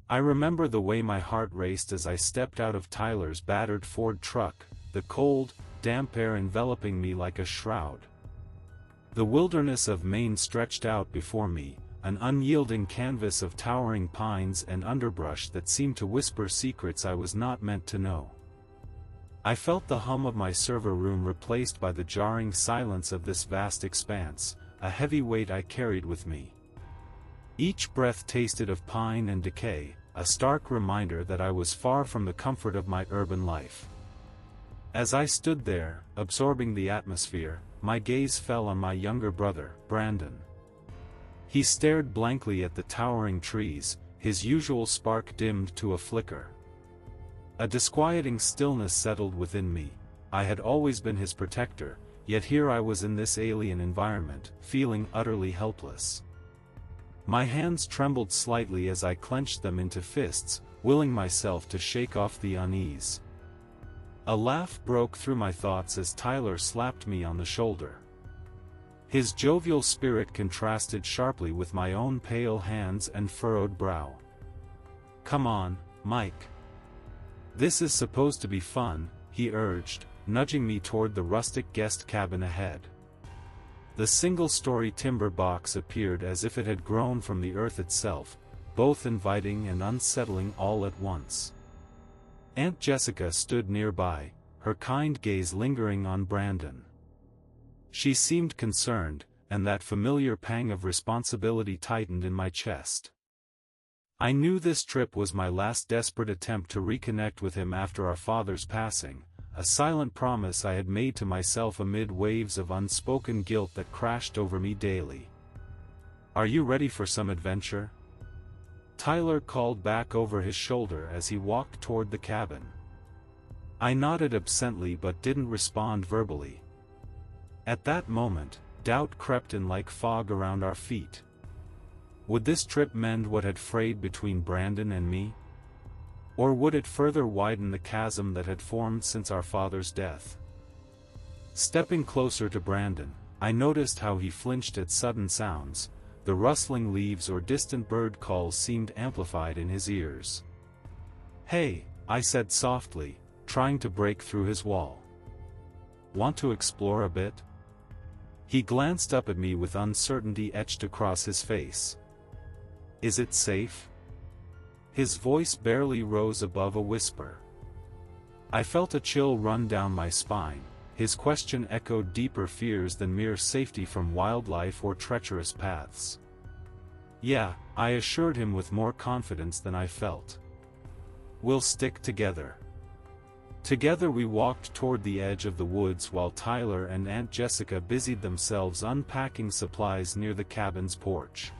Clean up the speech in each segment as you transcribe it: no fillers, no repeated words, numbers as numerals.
I remember the way my heart raced as I stepped out of Tyler's battered Ford truck, the cold, damp air enveloping me like a shroud. The wilderness of Maine stretched out before me, an unyielding canvas of towering pines and underbrush that seemed to whisper secrets I was not meant to know. I felt the hum of my server room replaced by the jarring silence of this vast expanse, a heavy weight I carried with me. Each breath tasted of pine and decay, a stark reminder that I was far from the comfort of my urban life. As I stood there, absorbing the atmosphere, my gaze fell on my younger brother, Brandon. He stared blankly at the towering trees, his usual spark dimmed to a flicker. A disquieting stillness settled within me. I had always been his protector, yet here I was in this alien environment, feeling utterly helpless. My hands trembled slightly as I clenched them into fists, willing myself to shake off the unease. A laugh broke through my thoughts as Tyler slapped me on the shoulder. His jovial spirit contrasted sharply with my own pale hands and furrowed brow. "Come on, Mike. This is supposed to be fun," he urged, nudging me toward the rustic guest cabin ahead. The single-story timber box appeared as if it had grown from the earth itself, both inviting and unsettling all at once. Aunt Jessica stood nearby, her kind gaze lingering on Brandon. She seemed concerned, and that familiar pang of responsibility tightened in my chest. I knew this trip was my last desperate attempt to reconnect with him after our father's passing, a silent promise I had made to myself amid waves of unspoken guilt that crashed over me daily. "Are you ready for some adventure?" Tyler called back over his shoulder as he walked toward the cabin. I nodded absently but didn't respond verbally. At that moment, doubt crept in like fog around our feet. Would this trip mend what had frayed between Brandon and me? Or would it further widen the chasm that had formed since our father's death? Stepping closer to Brandon, I noticed how he flinched at sudden sounds. The rustling leaves or distant bird calls seemed amplified in his ears. "Hey," I said softly, trying to break through his wall. "Want to explore a bit?" He glanced up at me with uncertainty etched across his face. "Is it safe?" His voice barely rose above a whisper. I felt a chill run down my spine. His question echoed deeper fears than mere safety from wildlife or treacherous paths. "Yeah," I assured him with more confidence than I felt. "We'll stick together." Together we walked toward the edge of the woods while Tyler and Aunt Jessica busied themselves unpacking supplies near the cabin's porch.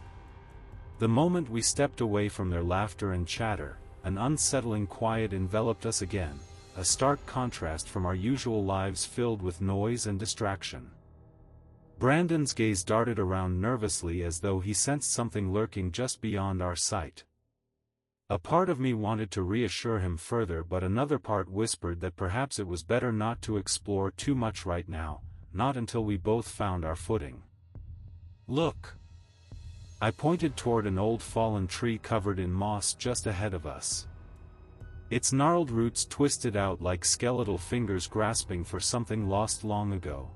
The moment we stepped away from their laughter and chatter, an unsettling quiet enveloped us again, a stark contrast from our usual lives filled with noise and distraction. Brandon's gaze darted around nervously as though he sensed something lurking just beyond our sight. A part of me wanted to reassure him further, but another part whispered that perhaps it was better not to explore too much right now, not until we both found our footing. "Look!" I pointed toward an old fallen tree covered in moss just ahead of us. Its gnarled roots twisted out like skeletal fingers grasping for something lost long ago.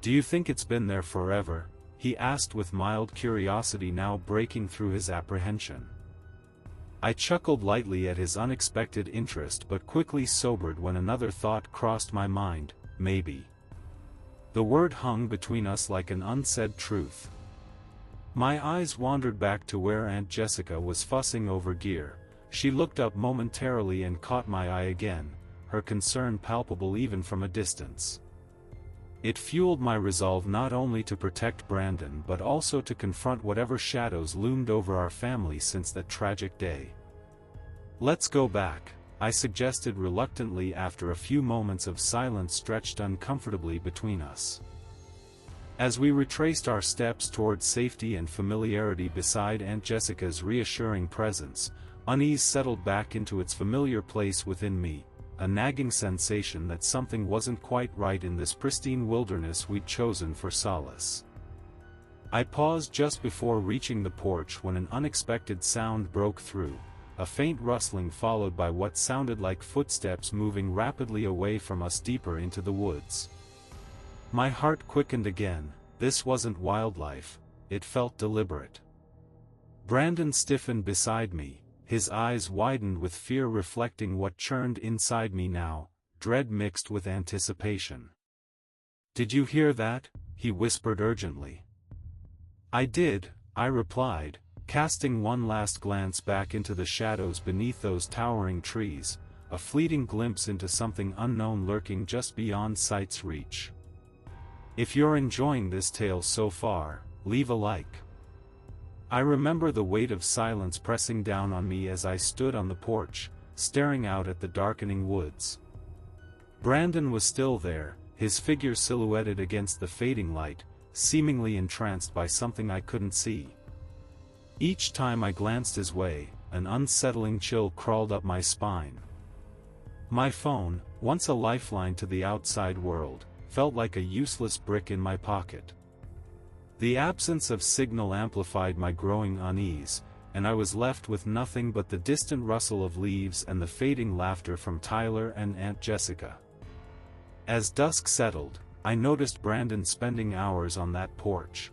"Do you think it's been there forever?" he asked with mild curiosity now breaking through his apprehension. I chuckled lightly at his unexpected interest but quickly sobered when another thought crossed my mind: maybe. The word hung between us like an unsaid truth. My eyes wandered back to where Aunt Jessica was fussing over gear. She looked up momentarily and caught my eye again, her concern palpable even from a distance. It fueled my resolve not only to protect Brandon but also to confront whatever shadows loomed over our family since that tragic day. "Let's go back," I suggested reluctantly after a few moments of silence stretched uncomfortably between us. As we retraced our steps towards safety and familiarity beside Aunt Jessica's reassuring presence, unease settled back into its familiar place within me, a nagging sensation that something wasn't quite right in this pristine wilderness we'd chosen for solace. I paused just before reaching the porch when an unexpected sound broke through, a faint rustling followed by what sounded like footsteps moving rapidly away from us deeper into the woods. My heart quickened again. This wasn't wildlife, it felt deliberate. Brandon stiffened beside me, his eyes widened with fear reflecting what churned inside me now, dread mixed with anticipation. "Did you hear that?" he whispered urgently. "I did," I replied, casting one last glance back into the shadows beneath those towering trees, a fleeting glimpse into something unknown lurking just beyond sight's reach. If you're enjoying this tale so far, leave a like. I remember the weight of silence pressing down on me as I stood on the porch, staring out at the darkening woods. Brandon was still there, his figure silhouetted against the fading light, seemingly entranced by something I couldn't see. Each time I glanced his way, an unsettling chill crawled up my spine. My phone, once a lifeline to the outside world, felt like a useless brick in my pocket. The absence of signal amplified my growing unease, and I was left with nothing but the distant rustle of leaves and the fading laughter from Tyler and Aunt Jessica. As dusk settled, I noticed Brandon spending hours on that porch.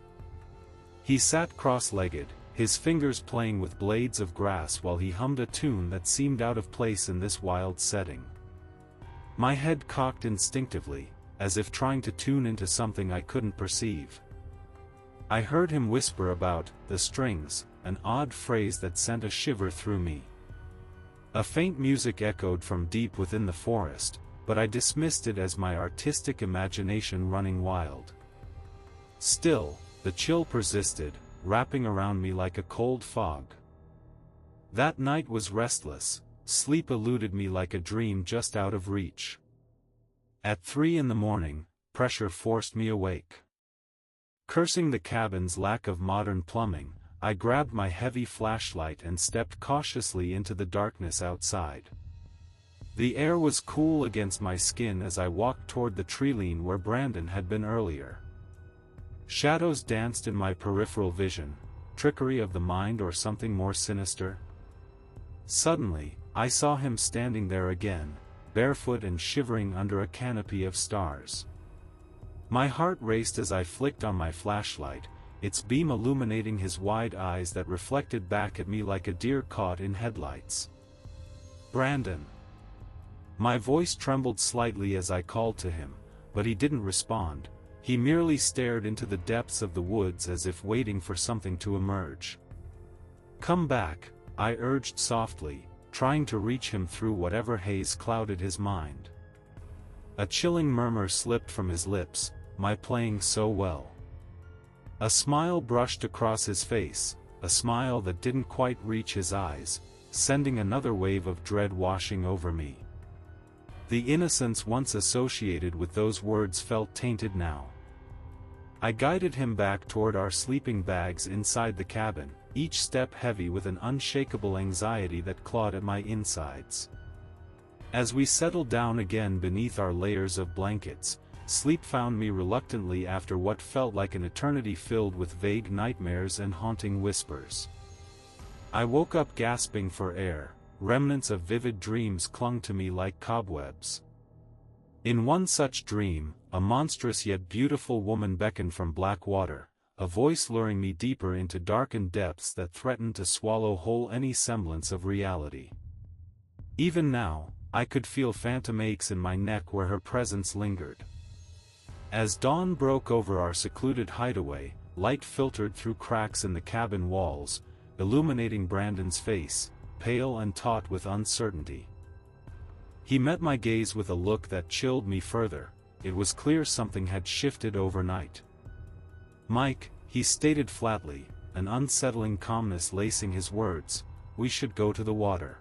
He sat cross-legged, his fingers playing with blades of grass while he hummed a tune that seemed out of place in this wild setting. My head cocked instinctively, as if trying to tune into something I couldn't perceive. I heard him whisper about the strings, an odd phrase that sent a shiver through me. A faint music echoed from deep within the forest, but I dismissed it as my artistic imagination running wild. Still, the chill persisted, wrapping around me like a cold fog. That night was restless, sleep eluded me like a dream just out of reach. At 3 a.m, pressure forced me awake. Cursing the cabin's lack of modern plumbing, I grabbed my heavy flashlight and stepped cautiously into the darkness outside. The air was cool against my skin as I walked toward the treeline where Brandon had been earlier. Shadows danced in my peripheral vision, trickery of the mind or something more sinister. Suddenly, I saw him standing there again, barefoot and shivering under a canopy of stars. My heart raced as I flicked on my flashlight, its beam illuminating his wide eyes that reflected back at me like a deer caught in headlights. "Brandon." My voice trembled slightly as I called to him, but he didn't respond. He merely stared into the depths of the woods as if waiting for something to emerge. "Come back," I urged softly, trying to reach him through whatever haze clouded his mind. A chilling murmur slipped from his lips, "My playing so well." A smile brushed across his face, a smile that didn't quite reach his eyes, sending another wave of dread washing over me. The innocence once associated with those words felt tainted now. I guided him back toward our sleeping bags inside the cabin, each step heavy with an unshakable anxiety that clawed at my insides. As we settled down again beneath our layers of blankets, sleep found me reluctantly after what felt like an eternity filled with vague nightmares and haunting whispers. I woke up gasping for air, remnants of vivid dreams clung to me like cobwebs. In one such dream, a monstrous yet beautiful woman beckoned from black water, a voice luring me deeper into darkened depths that threatened to swallow whole any semblance of reality. Even now, I could feel phantom aches in my neck where her presence lingered. As dawn broke over our secluded hideaway, light filtered through cracks in the cabin walls, illuminating Brandon's face, pale and taut with uncertainty. He met my gaze with a look that chilled me further. It was clear something had shifted overnight. "Mike," he stated flatly, an unsettling calmness lacing his words, "we should go to the water."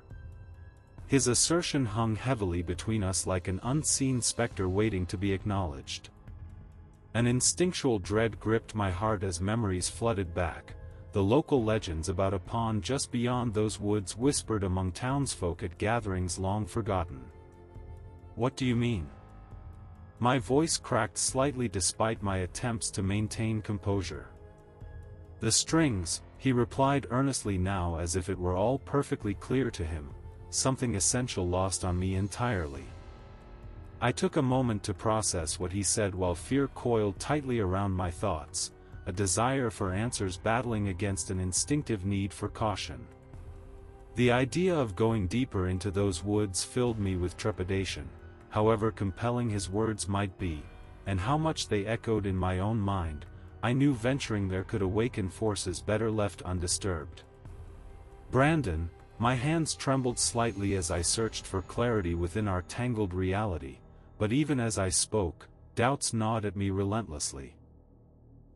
His assertion hung heavily between us like an unseen specter waiting to be acknowledged. An instinctual dread gripped my heart as memories flooded back. The local legends about a pond just beyond those woods whispered among townsfolk at gatherings long forgotten. "What do you mean?" My voice cracked slightly despite my attempts to maintain composure. "The strings," he replied earnestly, now as if it were all perfectly clear to him, something essential lost on me entirely. I took a moment to process what he said while fear coiled tightly around my thoughts, a desire for answers battling against an instinctive need for caution. The idea of going deeper into those woods filled me with trepidation, however compelling his words might be, and how much they echoed in my own mind. I knew venturing there could awaken forces better left undisturbed. Brandon, my hands trembled slightly as I searched for clarity within our tangled reality, but even as I spoke, doubts gnawed at me relentlessly.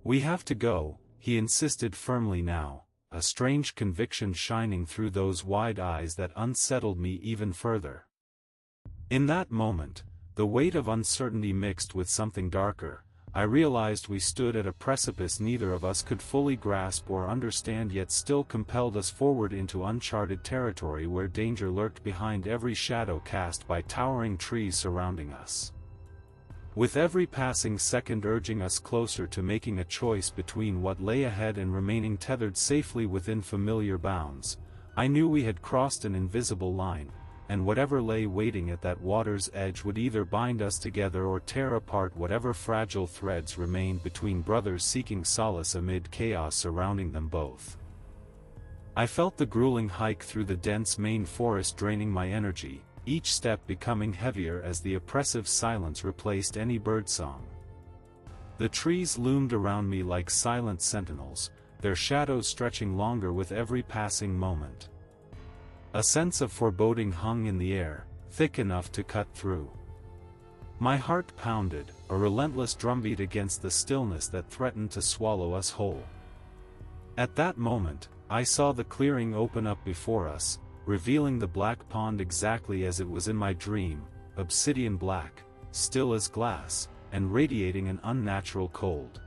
"We have to go," he insisted firmly now, a strange conviction shining through those wide eyes that unsettled me even further. In that moment, the weight of uncertainty mixed with something darker, I realized we stood at a precipice neither of us could fully grasp or understand, yet still compelled us forward into uncharted territory where danger lurked behind every shadow cast by towering trees surrounding us. With every passing second urging us closer to making a choice between what lay ahead and remaining tethered safely within familiar bounds, I knew we had crossed an invisible line, and whatever lay waiting at that water's edge would either bind us together or tear apart whatever fragile threads remained between brothers seeking solace amid chaos surrounding them both. I felt the grueling hike through the dense Maine forest draining my energy, each step becoming heavier as the oppressive silence replaced any birdsong. The trees loomed around me like silent sentinels, their shadows stretching longer with every passing moment. A sense of foreboding hung in the air, thick enough to cut through. My heart pounded, a relentless drumbeat against the stillness that threatened to swallow us whole. At that moment, I saw the clearing open up before us, revealing the black pond exactly as it was in my dream, obsidian black, still as glass, and radiating an unnatural cold.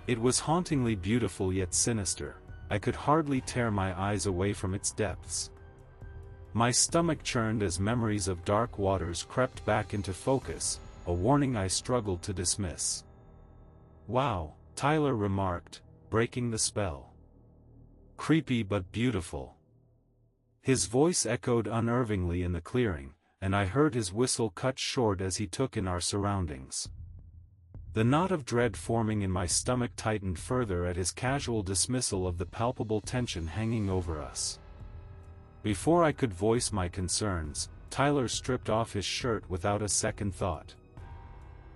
It was hauntingly beautiful yet sinister. I could hardly tear my eyes away from its depths. My stomach churned as memories of dark waters crept back into focus, a warning I struggled to dismiss. "Wow," Tyler remarked, breaking the spell. "Creepy but beautiful." His voice echoed unnervingly in the clearing, and I heard his whistle cut short as he took in our surroundings. The knot of dread forming in my stomach tightened further at his casual dismissal of the palpable tension hanging over us. Before I could voice my concerns, Tyler stripped off his shirt without a second thought.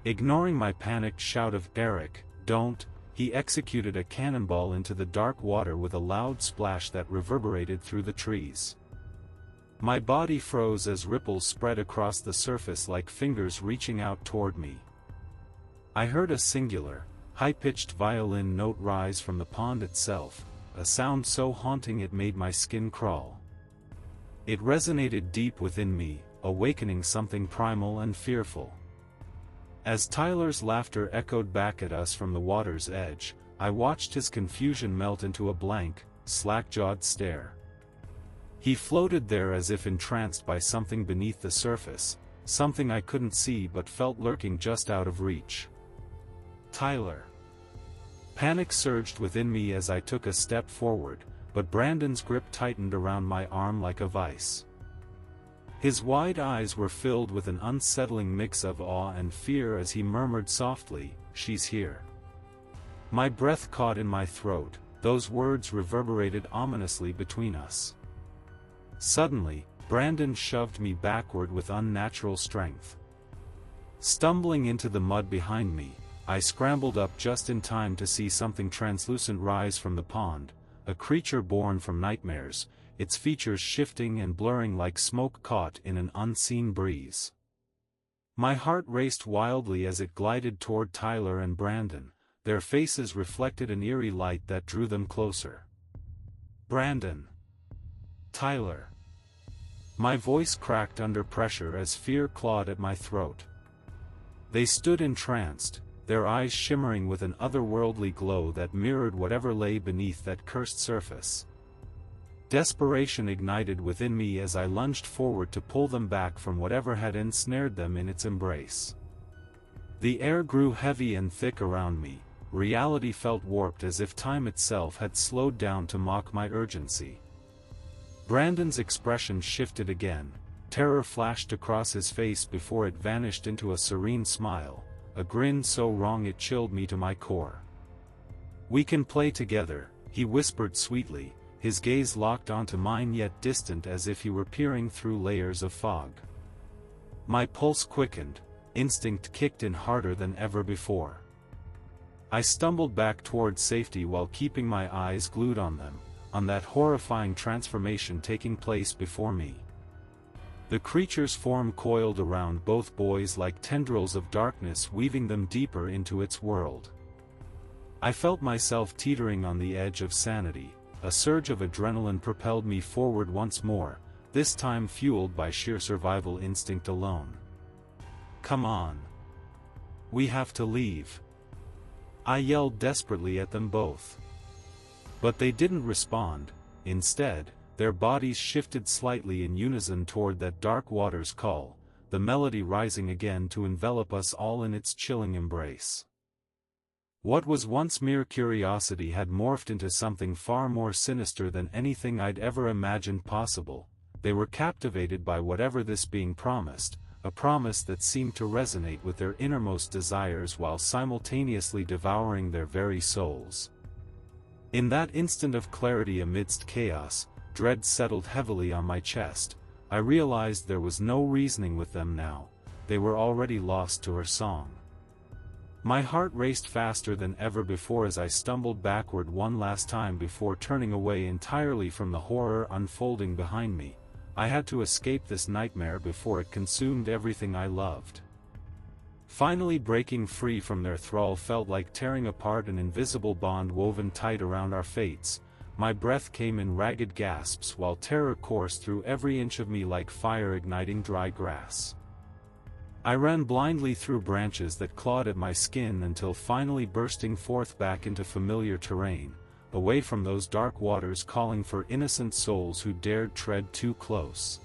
Ignoring my panicked shout of "Eric, don't," he executed a cannonball into the dark water with a loud splash that reverberated through the trees. My body froze as ripples spread across the surface like fingers reaching out toward me. I heard a singular, high-pitched violin note rise from the pond itself, a sound so haunting it made my skin crawl. It resonated deep within me, awakening something primal and fearful. As Tyler's laughter echoed back at us from the water's edge, I watched his confusion melt into a blank, slack-jawed stare. He floated there as if entranced by something beneath the surface, something I couldn't see but felt lurking just out of reach. "Tyler." Panic surged within me as I took a step forward, but Brandon's grip tightened around my arm like a vice. His wide eyes were filled with an unsettling mix of awe and fear as he murmured softly, "She's here." My breath caught in my throat, those words reverberated ominously between us. Suddenly, Brandon shoved me backward with unnatural strength. Stumbling into the mud behind me, I scrambled up just in time to see something translucent rise from the pond, a creature born from nightmares, its features shifting and blurring like smoke caught in an unseen breeze. My heart raced wildly as it glided toward Tyler and Brandon, their faces reflected an eerie light that drew them closer. "Brandon." "Tyler." My voice cracked under pressure as fear clawed at my throat. They stood entranced, their eyes shimmering with an otherworldly glow that mirrored whatever lay beneath that cursed surface. Desperation ignited within me as I lunged forward to pull them back from whatever had ensnared them in its embrace. The air grew heavy and thick around me, reality felt warped as if time itself had slowed down to mock my urgency. Brandon's expression shifted again, terror flashed across his face before it vanished into a serene smile, a grin so wrong it chilled me to my core. "We can play together," he whispered sweetly, his gaze locked onto mine yet distant as if he were peering through layers of fog. My pulse quickened, instinct kicked in harder than ever before. I stumbled back towards safety while keeping my eyes glued on them, on that horrifying transformation taking place before me. The creature's form coiled around both boys like tendrils of darkness, weaving them deeper into its world. I felt myself teetering on the edge of sanity. A surge of adrenaline propelled me forward once more, this time fueled by sheer survival instinct alone. "Come on. We have to leave," I yelled desperately at them both. But they didn't respond. Instead, their bodies shifted slightly in unison toward that dark water's call, the melody rising again to envelop us all in its chilling embrace. What was once mere curiosity had morphed into something far more sinister than anything I'd ever imagined possible. They were captivated by whatever this being promised, a promise that seemed to resonate with their innermost desires while simultaneously devouring their very souls. In that instant of clarity amidst chaos, dread settled heavily on my chest. I realized there was no reasoning with them now, they were already lost to her song. My heart raced faster than ever before as I stumbled backward one last time before turning away entirely from the horror unfolding behind me. I had to escape this nightmare before it consumed everything I loved. Finally breaking free from their thrall felt like tearing apart an invisible bond woven tight around our fates. My breath came in ragged gasps while terror coursed through every inch of me like fire igniting dry grass. I ran blindly through branches that clawed at my skin until finally bursting forth back into familiar terrain, away from those dark waters calling for innocent souls who dared tread too close.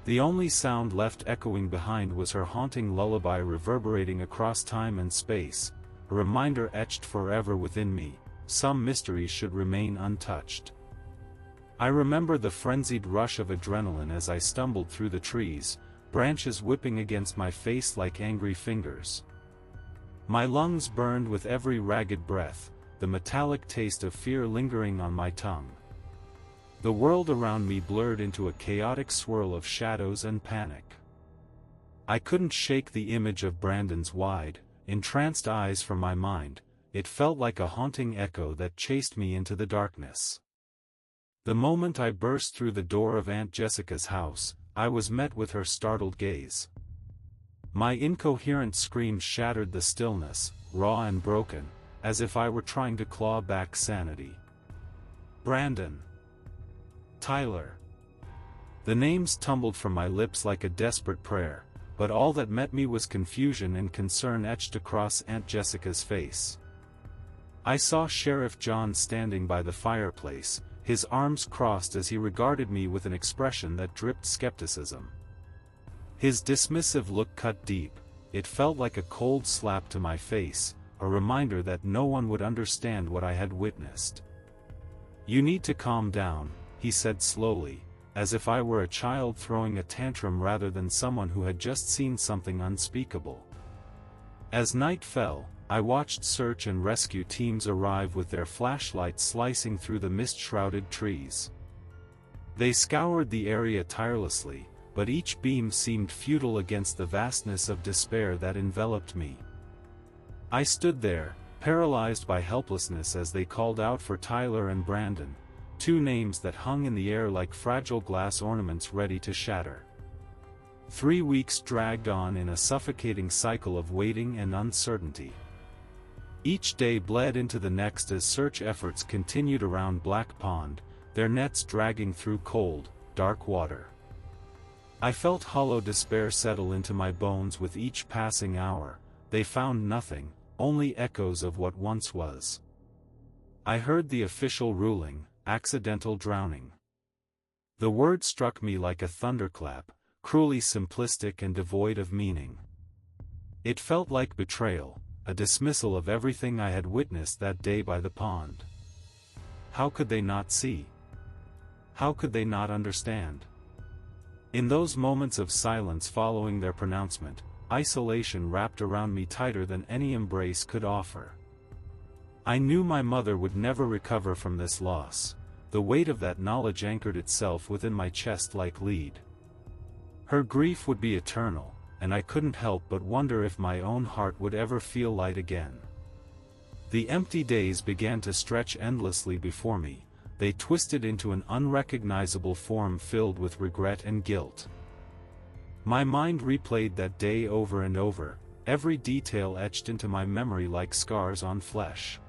The only sound left echoing behind was her haunting lullaby reverberating across time and space, a reminder etched forever within me, some mysteries should remain untouched. I remember the frenzied rush of adrenaline as I stumbled through the trees, branches whipping against my face like angry fingers. My lungs burned with every ragged breath, the metallic taste of fear lingering on my tongue. The world around me blurred into a chaotic swirl of shadows and panic. I couldn't shake the image of Brandon's wide, entranced eyes from my mind. It felt like a haunting echo that chased me into the darkness. The moment I burst through the door of Aunt Jessica's house, I was met with her startled gaze. My incoherent screams shattered the stillness, raw and broken, as if I were trying to claw back sanity. Brandon. Tyler. The names tumbled from my lips like a desperate prayer, but all that met me was confusion and concern etched across Aunt Jessica's face. I saw Sheriff John standing by the fireplace, his arms crossed as he regarded me with an expression that dripped skepticism. His dismissive look cut deep. It felt like a cold slap to my face, a reminder that no one would understand what I had witnessed. "You need to calm down," he said slowly, as if I were a child throwing a tantrum rather than someone who had just seen something unspeakable. As night fell, I watched search and rescue teams arrive with their flashlights slicing through the mist-shrouded trees. They scoured the area tirelessly, but each beam seemed futile against the vastness of despair that enveloped me. I stood there, paralyzed by helplessness as they called out for Tyler and Brandon, two names that hung in the air like fragile glass ornaments ready to shatter. 3 weeks dragged on in a suffocating cycle of waiting and uncertainty. Each day bled into the next as search efforts continued around Black Pond, their nets dragging through cold, dark water. I felt hollow despair settle into my bones with each passing hour. They found nothing, only echoes of what once was. I heard the official ruling, accidental drowning. The word struck me like a thunderclap, cruelly simplistic and devoid of meaning. It felt like betrayal, a dismissal of everything I had witnessed that day by the pond. How could they not see? How could they not understand? In those moments of silence following their pronouncement, isolation wrapped around me tighter than any embrace could offer. I knew my mother would never recover from this loss. The weight of that knowledge anchored itself within my chest like lead. Her grief would be eternal, and I couldn't help but wonder if my own heart would ever feel light again. The empty days began to stretch endlessly before me. They twisted into an unrecognizable form filled with regret and guilt. My mind replayed that day over and over, every detail etched into my memory like scars on flesh.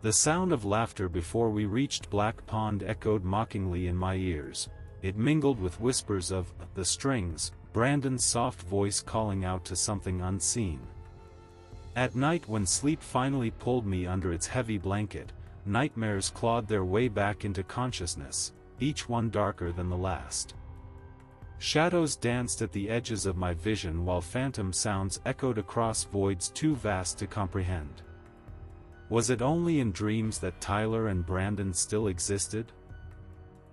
The sound of laughter before we reached Black Pond echoed mockingly in my ears. It mingled with whispers of the strings, Brandon's soft voice calling out to something unseen. At night, when sleep finally pulled me under its heavy blanket, nightmares clawed their way back into consciousness, each one darker than the last. Shadows danced at the edges of my vision while phantom sounds echoed across voids too vast to comprehend. Was it only in dreams that Tyler and Brandon still existed?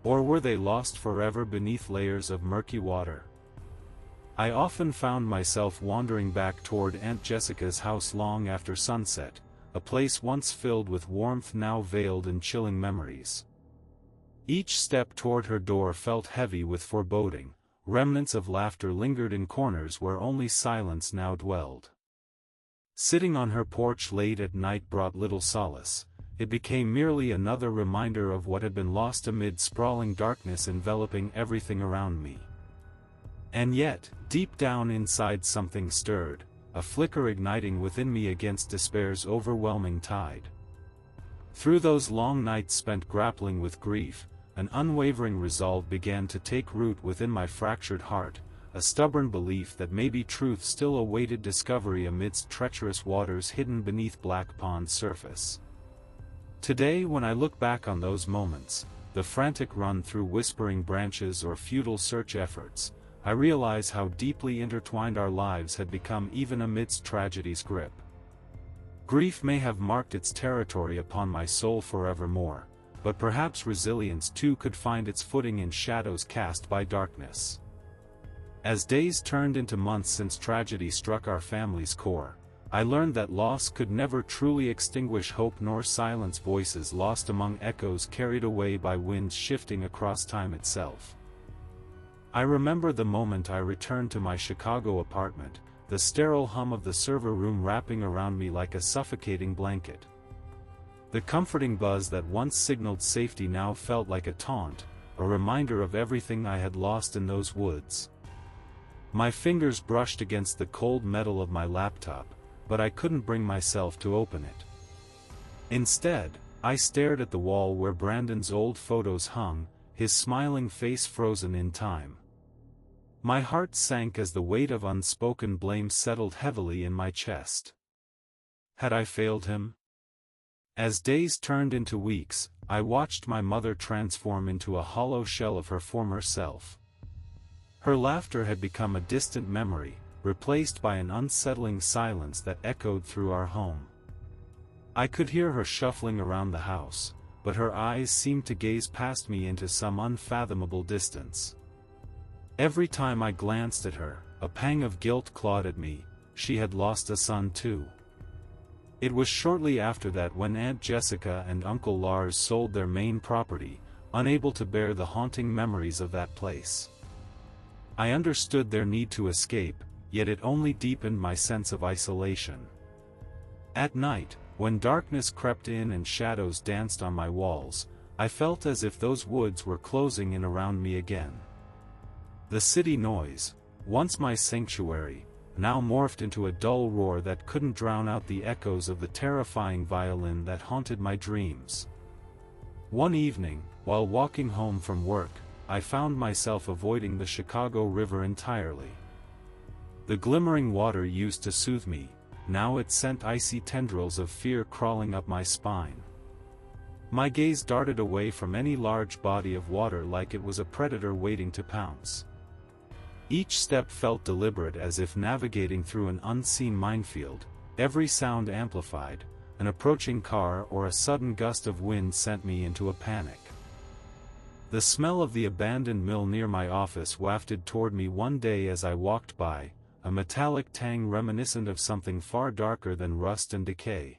Or were they lost forever beneath layers of murky water? I often found myself wandering back toward Aunt Jessica's house long after sunset, a place once filled with warmth now veiled in chilling memories. Each step toward her door felt heavy with foreboding. Remnants of laughter lingered in corners where only silence now dwelled. Sitting on her porch late at night brought little solace. It became merely another reminder of what had been lost amid sprawling darkness enveloping everything around me. And yet, deep down inside something stirred, a flicker igniting within me against despair's overwhelming tide. Through those long nights spent grappling with grief, an unwavering resolve began to take root within my fractured heart, a stubborn belief that maybe truth still awaited discovery amidst treacherous waters hidden beneath Black Pond's surface. Today, when I look back on those moments, the frantic run through whispering branches or futile search efforts, I realize how deeply intertwined our lives had become even amidst tragedy's grip. Grief may have marked its territory upon my soul forevermore, but perhaps resilience too could find its footing in shadows cast by darkness. As days turned into months since tragedy struck our family's core, I learned that loss could never truly extinguish hope nor silence voices lost among echoes carried away by winds shifting across time itself. I remember the moment I returned to my Chicago apartment, the sterile hum of the server room wrapping around me like a suffocating blanket. The comforting buzz that once signaled safety now felt like a taunt, a reminder of everything I had lost in those woods. My fingers brushed against the cold metal of my laptop, but I couldn't bring myself to open it. Instead, I stared at the wall where Brandon's old photos hung, his smiling face frozen in time. My heart sank as the weight of unspoken blame settled heavily in my chest. Had I failed him? As days turned into weeks, I watched my mother transform into a hollow shell of her former self. Her laughter had become a distant memory, replaced by an unsettling silence that echoed through our home. I could hear her shuffling around the house, but her eyes seemed to gaze past me into some unfathomable distance. Every time I glanced at her, a pang of guilt clawed at me. She had lost a son too. It was shortly after that when Aunt Jessica and Uncle Lars sold their main property, unable to bear the haunting memories of that place. I understood their need to escape, yet it only deepened my sense of isolation. At night, when darkness crept in and shadows danced on my walls, I felt as if those woods were closing in around me again. The city noise, once my sanctuary, now morphed into a dull roar that couldn't drown out the echoes of the terrifying violin that haunted my dreams. One evening, while walking home from work, I found myself avoiding the Chicago River entirely. The glimmering water used to soothe me, now it sent icy tendrils of fear crawling up my spine. My gaze darted away from any large body of water like it was a predator waiting to pounce. Each step felt deliberate, as if navigating through an unseen minefield, every sound amplified. An approaching car or a sudden gust of wind sent me into a panic. The smell of the abandoned mill near my office wafted toward me one day as I walked by, a metallic tang reminiscent of something far darker than rust and decay.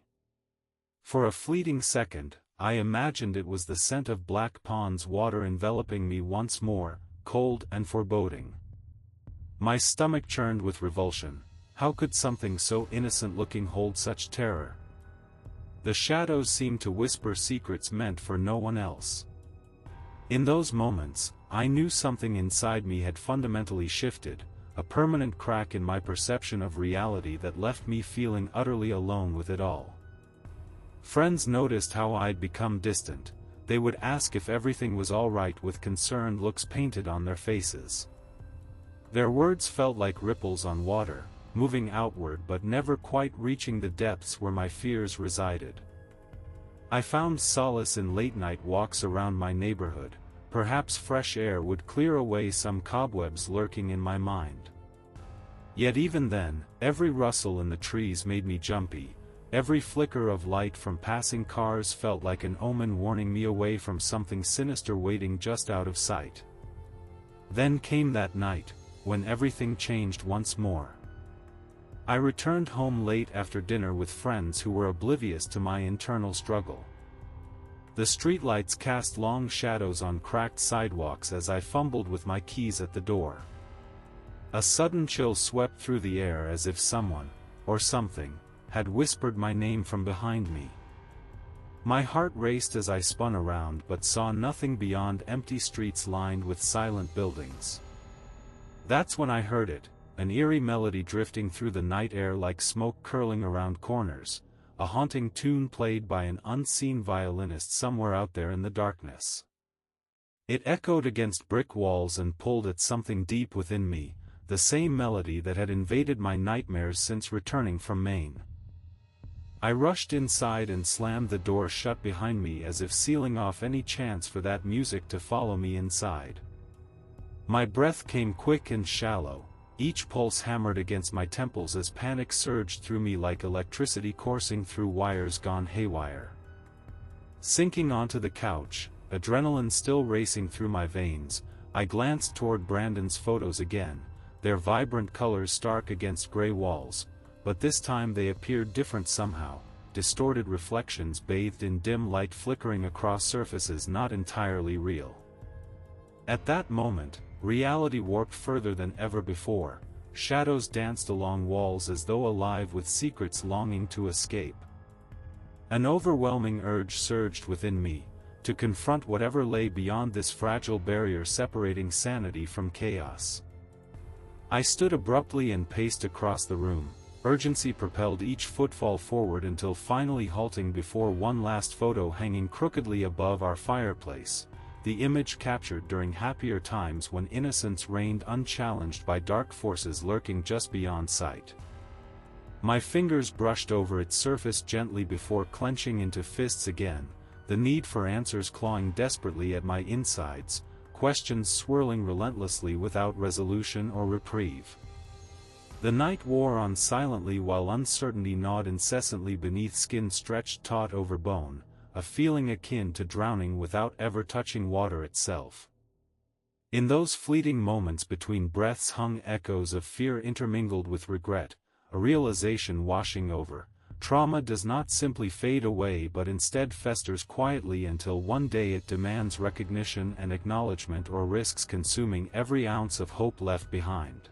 For a fleeting second, I imagined it was the scent of Black Pond's water enveloping me once more, cold and foreboding. My stomach churned with revulsion. How could something so innocent-looking hold such terror? The shadows seemed to whisper secrets meant for no one else. In those moments, I knew something inside me had fundamentally shifted, a permanent crack in my perception of reality that left me feeling utterly alone with it all. Friends noticed how I'd become distant. They would ask if everything was all right with concerned looks painted on their faces. Their words felt like ripples on water, moving outward but never quite reaching the depths where my fears resided. I found solace in late-night walks around my neighborhood. Perhaps fresh air would clear away some cobwebs lurking in my mind. Yet even then, every rustle in the trees made me jumpy. Every flicker of light from passing cars felt like an omen warning me away from something sinister waiting just out of sight. Then came that night, when everything changed once more. I returned home late after dinner with friends who were oblivious to my internal struggle. The streetlights cast long shadows on cracked sidewalks as I fumbled with my keys at the door. A sudden chill swept through the air as if someone, or something, had whispered my name from behind me. My heart raced as I spun around but saw nothing beyond empty streets lined with silent buildings. That's when I heard it, an eerie melody drifting through the night air like smoke curling around corners, a haunting tune played by an unseen violinist somewhere out there in the darkness. It echoed against brick walls and pulled at something deep within me, the same melody that had invaded my nightmares since returning from Maine. I rushed inside and slammed the door shut behind me as if sealing off any chance for that music to follow me inside. My breath came quick and shallow. Each pulse hammered against my temples as panic surged through me like electricity coursing through wires gone haywire. Sinking onto the couch, adrenaline still racing through my veins, I glanced toward Brandon's photos again, their vibrant colors stark against gray walls, but this time they appeared different somehow, distorted reflections bathed in dim light flickering across surfaces not entirely real. At that moment, reality warped further than ever before. Shadows danced along walls as though alive with secrets longing to escape. An overwhelming urge surged within me, to confront whatever lay beyond this fragile barrier separating sanity from chaos. I stood abruptly and paced across the room. Urgency propelled each footfall forward until finally halting before one last photo hanging crookedly above our fireplace. The image captured during happier times when innocence reigned unchallenged by dark forces lurking just beyond sight. My fingers brushed over its surface gently before clenching into fists again, the need for answers clawing desperately at my insides, questions swirling relentlessly without resolution or reprieve. The night wore on silently while uncertainty gnawed incessantly beneath skin stretched taut over bone, a feeling akin to drowning without ever touching water itself. In those fleeting moments between breaths hung echoes of fear intermingled with regret, a realization washing over. Trauma does not simply fade away but instead festers quietly until one day it demands recognition and acknowledgement or risks consuming every ounce of hope left behind.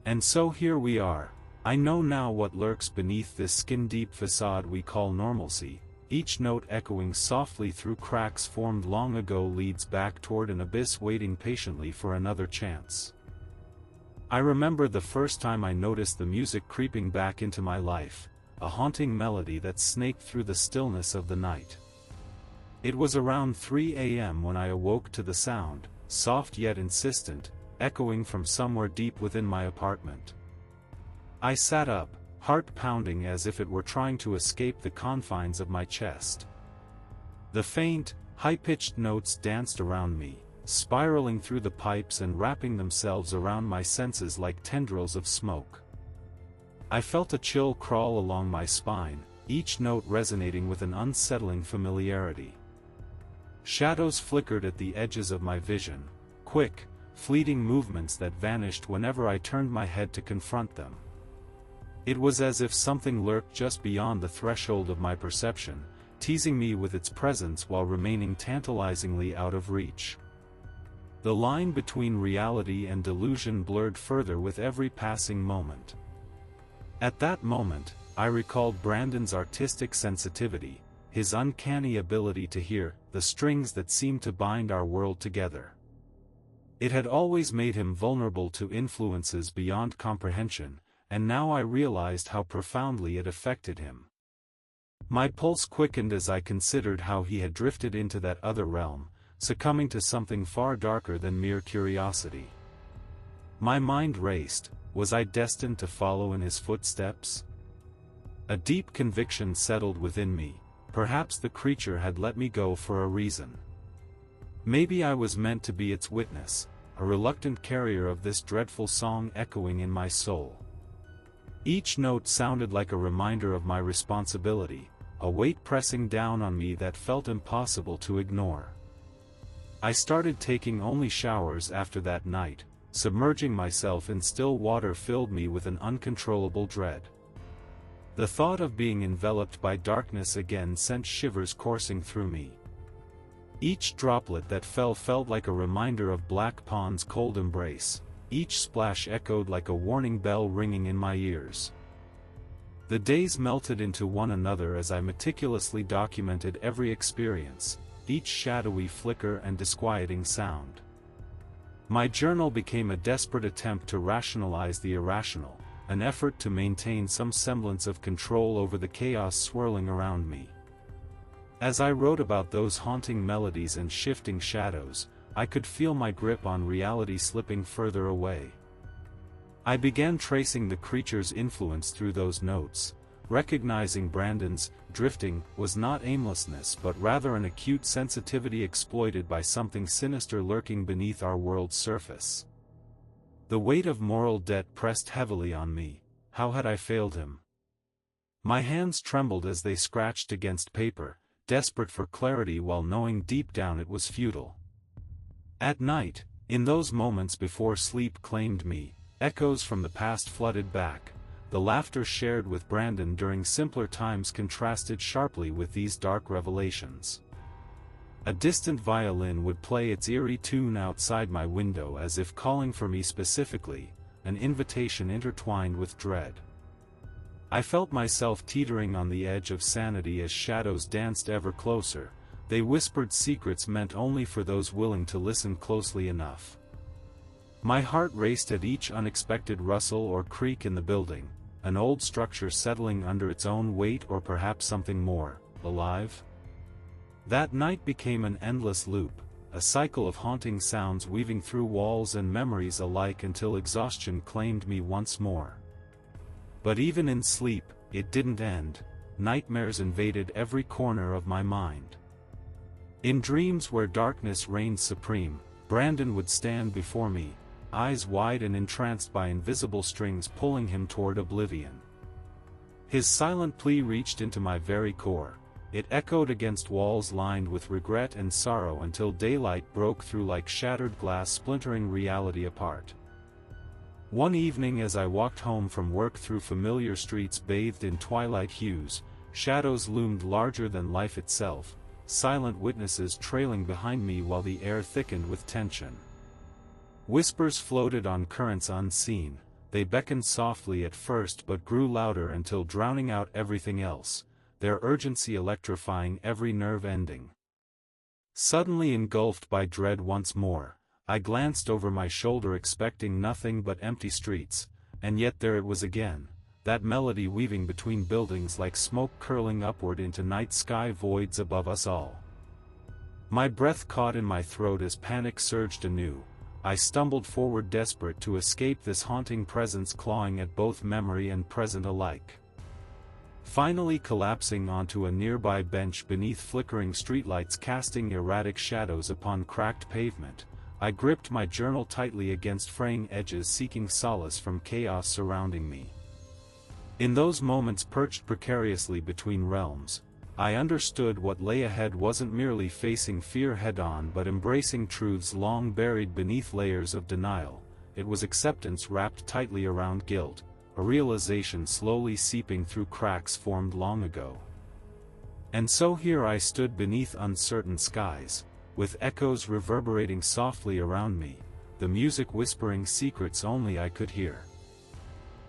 And so here we are. I know now what lurks beneath this skin-deep facade we call normalcy. Each note echoing softly through cracks formed long ago leads back toward an abyss waiting patiently for another chance. I remember the first time I noticed the music creeping back into my life, a haunting melody that snaked through the stillness of the night. It was around 3 a.m. when I awoke to the sound, soft yet insistent, echoing from somewhere deep within my apartment. I sat up, heart pounding as if it were trying to escape the confines of my chest. The faint, high-pitched notes danced around me, spiraling through the pipes and wrapping themselves around my senses like tendrils of smoke. I felt a chill crawl along my spine, each note resonating with an unsettling familiarity. Shadows flickered at the edges of my vision, quick, fleeting movements that vanished whenever I turned my head to confront them. It was as if something lurked just beyond the threshold of my perception, teasing me with its presence while remaining tantalizingly out of reach. The line between reality and delusion blurred further with every passing moment. At that moment, I recalled Brandon's artistic sensitivity, his uncanny ability to hear the strings that seemed to bind our world together. It had always made him vulnerable to influences beyond comprehension, and now I realized how profoundly it affected him. My pulse quickened as I considered how he had drifted into that other realm, succumbing to something far darker than mere curiosity. My mind raced. Was I destined to follow in his footsteps? A deep conviction settled within me. Perhaps the creature had let me go for a reason. Maybe I was meant to be its witness, a reluctant carrier of this dreadful song echoing in my soul. Each note sounded like a reminder of my responsibility, a weight pressing down on me that felt impossible to ignore. I started taking only showers after that night. Submerging myself in still water filled me with an uncontrollable dread. The thought of being enveloped by darkness again sent shivers coursing through me. Each droplet that fell felt like a reminder of Black Pond's cold embrace. Each splash echoed like a warning bell ringing in my ears. The days melted into one another as I meticulously documented every experience, each shadowy flicker and disquieting sound. My journal became a desperate attempt to rationalize the irrational, an effort to maintain some semblance of control over the chaos swirling around me. As I wrote about those haunting melodies and shifting shadows, I could feel my grip on reality slipping further away. I began tracing the creature's influence through those notes, recognizing Brandon's drifting was not aimlessness but rather an acute sensitivity exploited by something sinister lurking beneath our world's surface. The weight of moral debt pressed heavily on me. How had I failed him? My hands trembled as they scratched against paper, desperate for clarity while knowing deep down it was futile. At night, in those moments before sleep claimed me, echoes from the past flooded back. The laughter shared with Brandon during simpler times contrasted sharply with these dark revelations. A distant violin would play its eerie tune outside my window as if calling for me specifically, an invitation intertwined with dread. I felt myself teetering on the edge of sanity as shadows danced ever closer. They whispered secrets meant only for those willing to listen closely enough. My heart raced at each unexpected rustle or creak in the building, an old structure settling under its own weight or perhaps something more alive. That night became an endless loop, a cycle of haunting sounds weaving through walls and memories alike until exhaustion claimed me once more. But even in sleep, it didn't end. Nightmares invaded every corner of my mind. In dreams where darkness reigned supreme, Brandon would stand before me, eyes wide and entranced by invisible strings pulling him toward oblivion. His silent plea reached into my very core. It echoed against walls lined with regret and sorrow until daylight broke through like shattered glass splintering reality apart. One evening as I walked home from work through familiar streets bathed in twilight hues, shadows loomed larger than life itself, silent witnesses trailing behind me while the air thickened with tension. Whispers floated on currents unseen. They beckoned softly at first but grew louder until drowning out everything else, their urgency electrifying every nerve ending. Suddenly engulfed by dread once more, I glanced over my shoulder expecting nothing but empty streets, and yet there it was again, that melody weaving between buildings like smoke curling upward into night sky voids above us all. My breath caught in my throat as panic surged anew. I stumbled forward desperate to escape this haunting presence clawing at both memory and present alike. Finally collapsing onto a nearby bench beneath flickering streetlights casting erratic shadows upon cracked pavement, I gripped my journal tightly against fraying edges seeking solace from chaos surrounding me. In those moments perched precariously between realms, I understood what lay ahead wasn't merely facing fear head-on but embracing truths long buried beneath layers of denial. It was acceptance wrapped tightly around guilt, a realization slowly seeping through cracks formed long ago. And so here I stood beneath uncertain skies, with echoes reverberating softly around me, the music whispering secrets only I could hear.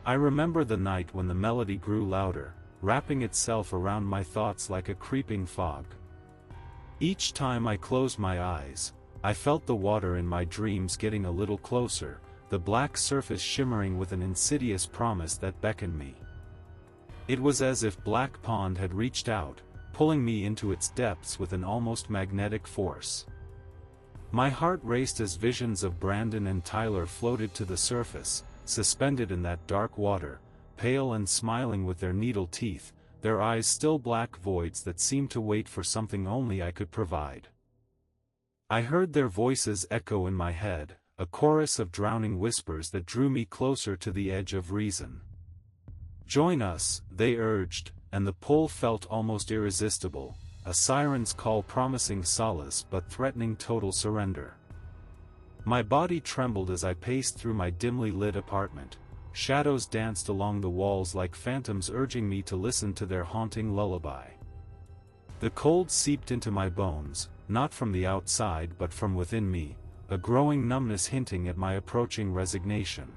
I remember the night when the melody grew louder, wrapping itself around my thoughts like a creeping fog. Each time I closed my eyes, I felt the water in my dreams getting a little closer, the black surface shimmering with an insidious promise that beckoned me. It was as if Black Pond had reached out, pulling me into its depths with an almost magnetic force. My heart raced as visions of Brandon and Tyler floated to the surface, suspended in that dark water, pale and smiling with their needle teeth, their eyes still black voids that seemed to wait for something only I could provide. I heard their voices echo in my head, a chorus of drowning whispers that drew me closer to the edge of reason. "Join us," they urged, and the pull felt almost irresistible, a siren's call promising solace but threatening total surrender. My body trembled as I paced through my dimly lit apartment. Shadows danced along the walls like phantoms urging me to listen to their haunting lullaby. The cold seeped into my bones, not from the outside but from within me, a growing numbness hinting at my approaching resignation.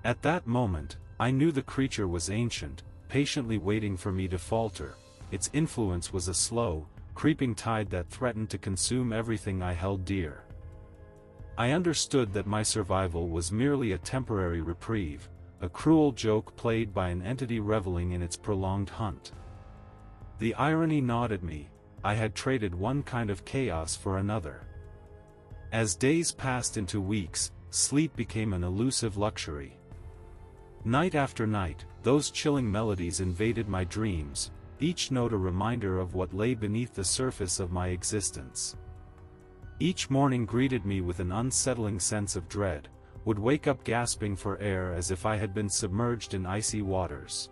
At that moment, I knew the creature was ancient, patiently waiting for me to falter. Its influence was a slow, creeping tide that threatened to consume everything I held dear. I understood that my survival was merely a temporary reprieve, a cruel joke played by an entity reveling in its prolonged hunt. The irony gnawed at me. I had traded one kind of chaos for another. As days passed into weeks, sleep became an elusive luxury. Night after night, those chilling melodies invaded my dreams, each note a reminder of what lay beneath the surface of my existence. Each morning greeted me with an unsettling sense of dread, would wake up gasping for air as if I had been submerged in icy waters.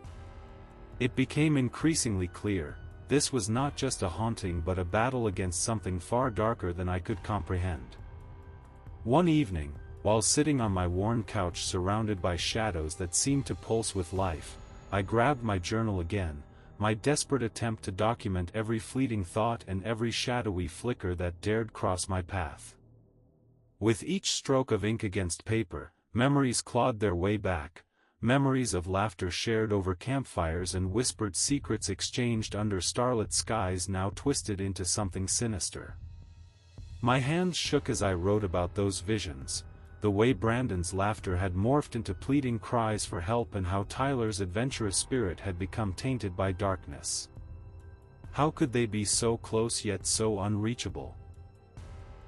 It became increasingly clear, this was not just a haunting but a battle against something far darker than I could comprehend. One evening, while sitting on my worn couch surrounded by shadows that seemed to pulse with life, I grabbed my journal again, my desperate attempt to document every fleeting thought and every shadowy flicker that dared cross my path. With each stroke of ink against paper, memories clawed their way back, memories of laughter shared over campfires and whispered secrets exchanged under starlit skies now twisted into something sinister. My hands shook as I wrote about those visions, the way Brandon's laughter had morphed into pleading cries for help and how Tyler's adventurous spirit had become tainted by darkness. How could they be so close yet so unreachable?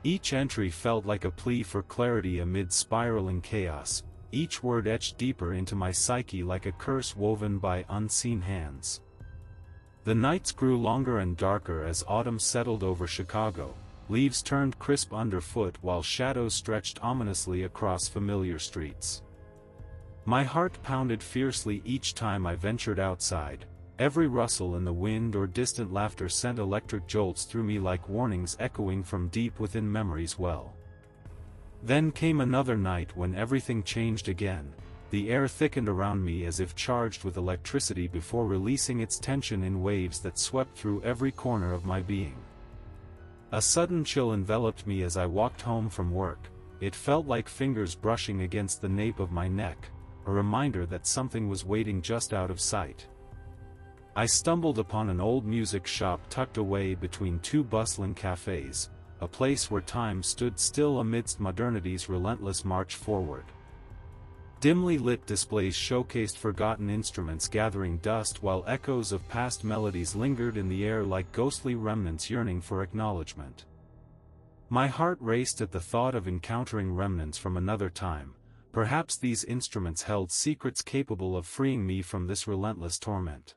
Each entry felt like a plea for clarity amid spiraling chaos, each word etched deeper into my psyche like a curse woven by unseen hands. The nights grew longer and darker as autumn settled over Chicago. Leaves turned crisp underfoot while shadows stretched ominously across familiar streets. My heart pounded fiercely each time I ventured outside, every rustle in the wind or distant laughter sent electric jolts through me like warnings echoing from deep within memory's well. Then came another night when everything changed again, the air thickened around me as if charged with electricity before releasing its tension in waves that swept through every corner of my being. A sudden chill enveloped me as I walked home from work. It felt like fingers brushing against the nape of my neck, a reminder that something was waiting just out of sight. I stumbled upon an old music shop tucked away between two bustling cafes, a place where time stood still amidst modernity's relentless march forward. Dimly lit displays showcased forgotten instruments gathering dust while echoes of past melodies lingered in the air like ghostly remnants yearning for acknowledgement. My heart raced at the thought of encountering remnants from another time. Perhaps these instruments held secrets capable of freeing me from this relentless torment.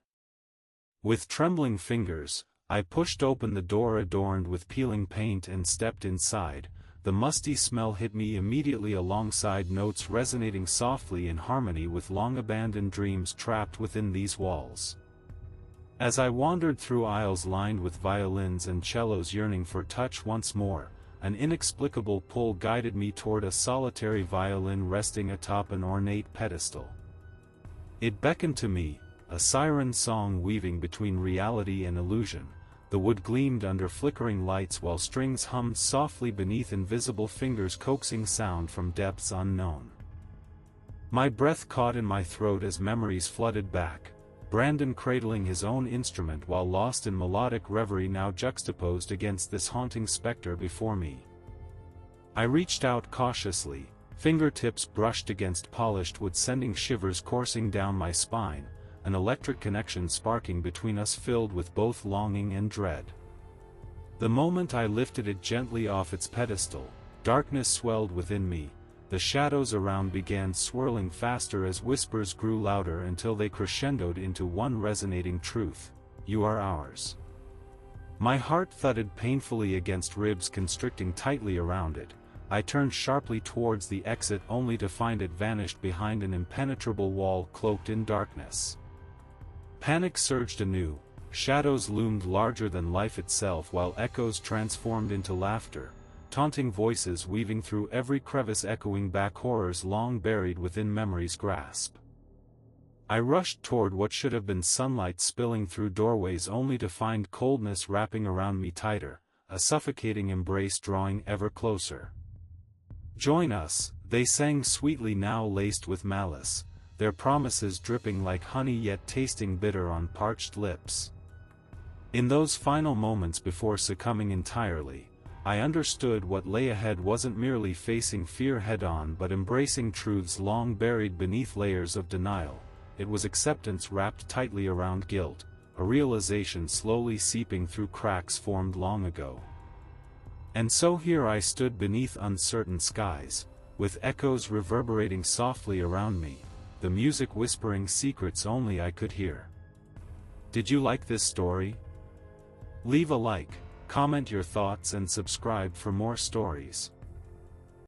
With trembling fingers, I pushed open the door adorned with peeling paint and stepped inside. the musty smell hit me immediately alongside notes resonating softly in harmony with long-abandoned dreams trapped within these walls. As I wandered through aisles lined with violins and cellos yearning for touch once more, an inexplicable pull guided me toward a solitary violin resting atop an ornate pedestal. It beckoned to me, a siren song weaving between reality and illusion. The wood gleamed under flickering lights while strings hummed softly beneath invisible fingers coaxing sound from depths unknown. My breath caught in my throat as memories flooded back, Brandon cradling his own instrument while lost in melodic reverie now juxtaposed against this haunting specter before me. I reached out cautiously, fingertips brushed against polished wood sending shivers coursing down my spine, an electric connection sparking between us filled with both longing and dread. The moment I lifted it gently off its pedestal, darkness swelled within me. The shadows around began swirling faster as whispers grew louder until they crescendoed into one resonating truth: you are ours. My heart thudded painfully against ribs constricting tightly around it. I turned sharply towards the exit only to find it vanished behind an impenetrable wall cloaked in darkness. Panic surged anew, shadows loomed larger than life itself while echoes transformed into laughter, taunting voices weaving through every crevice echoing back horrors long buried within memory's grasp. I rushed toward what should have been sunlight spilling through doorways only to find coldness wrapping around me tighter, a suffocating embrace drawing ever closer. "Join us," they sang sweetly now laced with malice, their promises dripping like honey yet tasting bitter on parched lips. In those final moments before succumbing entirely, I understood what lay ahead wasn't merely facing fear head-on but embracing truths long buried beneath layers of denial. It was acceptance wrapped tightly around guilt, a realization slowly seeping through cracks formed long ago. And so here I stood beneath uncertain skies, with echoes reverberating softly around me, the music whispering secrets only I could hear. Did you like this story? Leave a like, comment your thoughts and subscribe for more stories.